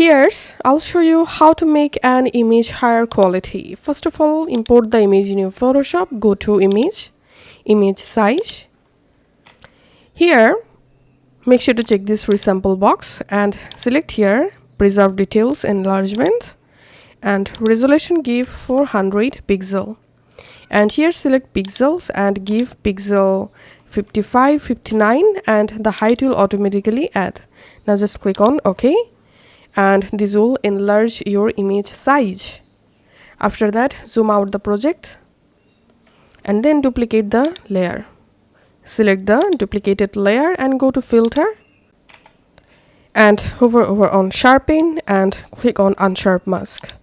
Here's I'll show you how to make an image higher quality. First of all, import the image in your Photoshop. Go to image size. Here, make sure to check this resample box and select here preserve details enlargement and resolution give 400 pixel. And here select pixels and give pixel 55, 59 and the height will automatically add. Now just click on OK and this will enlarge your image size. After that, zoom out the project and then duplicate the layer. Select the duplicated layer and go to filter and hover over on sharpen and click on unsharp mask.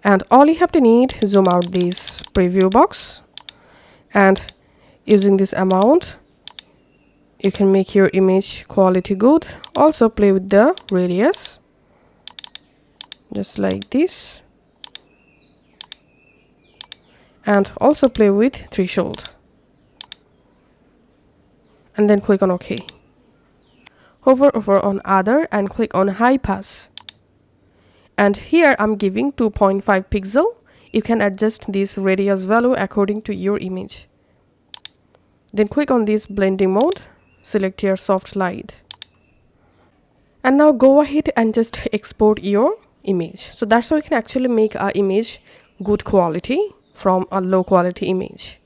And all you have to need, zoom out this preview box and using this amount you can make your image quality good. Also play with the radius just like this and also play with threshold and then click on OK. Hover over on other and click on high pass and here I'm giving 2.5 pixel. You can adjust this radius value according to your image. Then click on this blending mode, select your soft light and now go ahead and just export your image. So that's how you can actually make an image good quality from a low quality image.